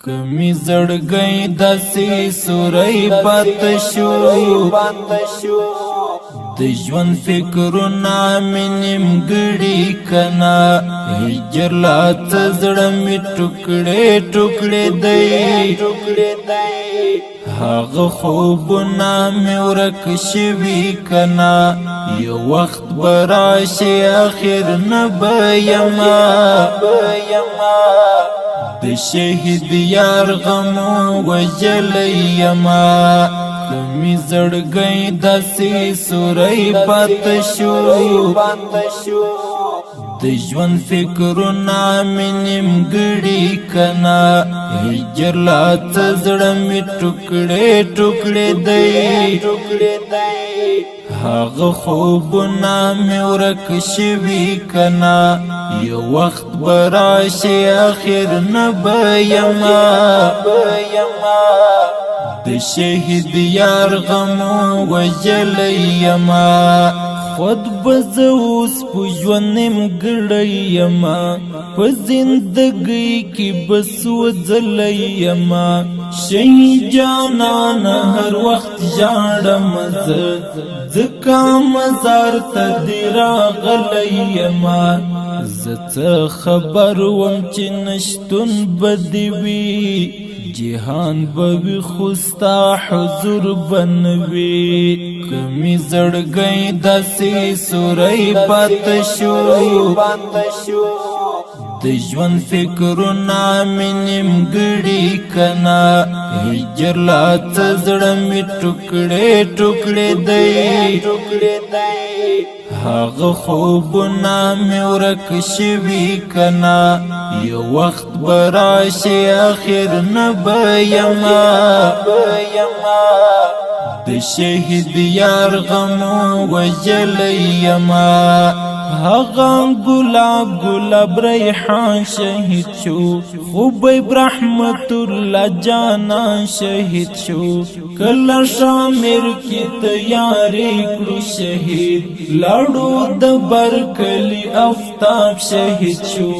کمی زړګی داسې سوری پاته شو د ژوند فکرونه مې نیمګړي کنا هجر لا ته زړه مې ټوکړې ټوکړې دی هغه خوبونه مې ورک شوي کنا یو وخت به راشي اخر نه به یما د شهید یار غمو وژلی یما کمی زړګی داسې سوری پاته شو د ژوند فکرونه مې نیمګړي کنا هجر لا ته زړه مې ټوکړې ټوکړې دی هغه خوبونه مې ورک شوي کنا یو وخت به راشي اخر نه به یما د شهید یار غمو وژلی یما خود بزه اوس په ژوند نیمګړی یما په زندګۍ کې بس وځلی یما شهید جانان هر وخت ژاړم زه ځکه مزار ته دې راغلی یما زه څه خبر وم چې نشتون به دې وي جهان بوی خوستا حضور بنوي کمی زړګی داسې سوری پاته شو د ژوند فکرونه مې نیمګړي کنا هجر لا ته زړه مې ټوکړې ټوکړې دی هغه خوبونه مې ورک شوي کنا یو وخت به راشي اخر نه به یما د شهید یار غمو وژلی یما هغه گلاب گلاب ریحان شهید شو خوبیب رحمت الله جانا شهید شو کله شامر کی تیاری کړو شهید لاړو د برکلی آفتاب شهید شو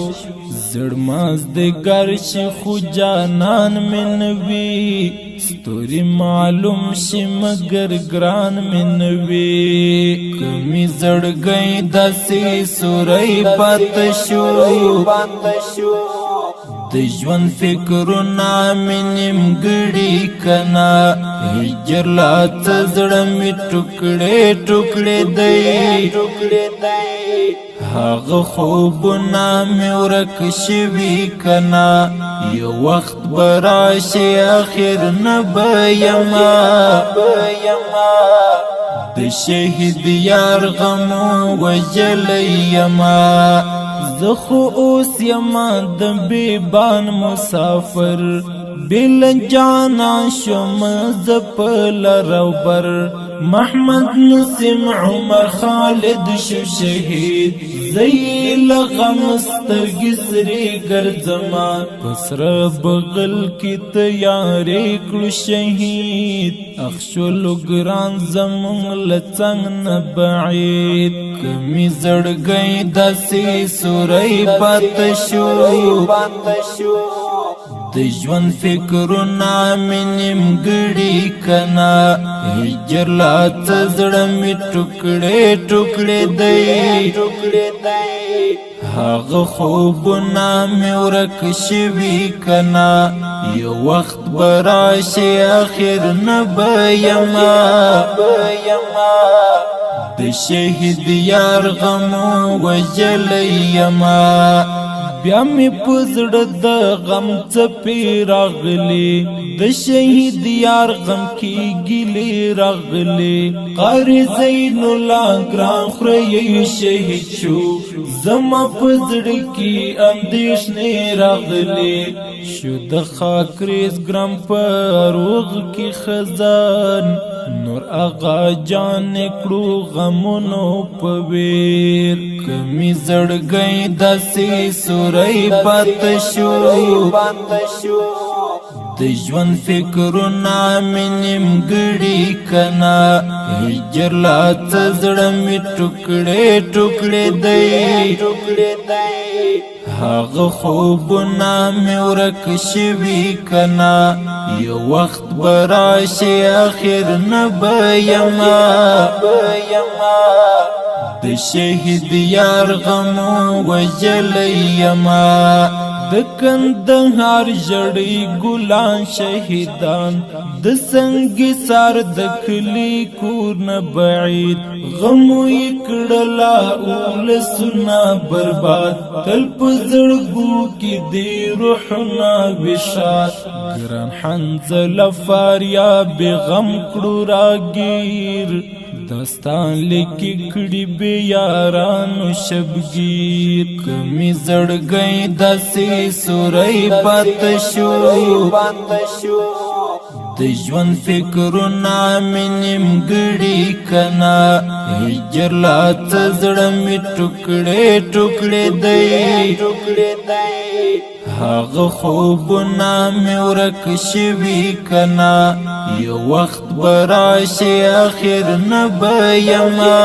زړماز د ګرش خو جانان منوي ستوري معلوم شي مگر ګران منوي کمی زړګی داسې سوری پاته شو د ژوند فکرونه مې نیمګړي کنا هجر لا ته زړه مې ټوکړې ټوکړې دی هغه خوبونه مې ورک شوي کنا یو وخت به راشي اخر نه به یما د شهید یار غمو وژلی یما زه خو اوس یما د بیبان مسافر بل جانا شم زه په لر او بر محمد نسیم عمر خالد شو شهید زی لغم سترګې سرې ګرځما پسر بغل کې تیارې کړو شهید اخشلو ګران زمونږ له څنګ نه بعید کمی زړګی داسې سوری پاته شو د ژوند فکرونه مې نیمګړي کنا هجر لا ته زړه مې ټوکړې ټوکړې دی هغه خوبونه مې ورک شوي کنا یو وخت به راشي اخر نه به یما د شهید یار غمو وژلی یما بیا می پزړه د غم څپې راغلي د شهید یار غم کې ګلې راغلي قاری زین الله ګران خوري شهید شو زما پزړه کې اندیشنې راغلي شو د خاکریز ګرام پروغ کې خزان نور آغا جان کړو غمونو په ویر کمی زړګی داسې سوری پاته شو د ژوند فکرونه مې نیمګړي کنا هجر لا ته زړه مې ټوکړې ټوکړې دی هغه خوبونه مې ورک شوي کنا یو وخت به راشي اخر نه به یما د شهید یار غمو وجلی یما د کندهار ژړی ګلان شهیدان د سنګسار د کلی کور نه بعید غمو یې کړلا اولسونه برباد تل په زړګو کې دی روحونه وشات ګران حنظله فاریاب غم کړو راګیر داستان لیکي کړي بې یارانو شبګیر کمی زړګی داسې سوری پاته شو د ژوند فکرونه مې نیمګړي کنا هجر لا څه زړه مې ټوکړې ټوکړې دی هغه خوبونه مې ورک شوي کنا یو وخت به راشي اخر نه به یما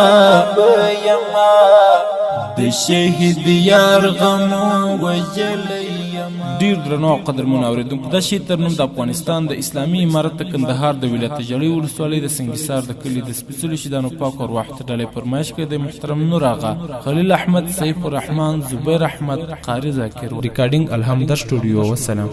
د شهید یار غمو وجلی یما ډیر درنو او قدرمنو اوریدونکو دا شی تر نوم د افغانستان د اسلامي امارت د کندهار د ولایت ژړی ولسوالۍ د سنګسار د کلي د سپیڅلو شیدانو پاک او وحدت ډلې فرمایش کې د محترم نور آغا خلیل احمد سیف الرحمن زبیر احمد قاری ذاکر ریکارډینګ الحمد سټوډیو. والسلام.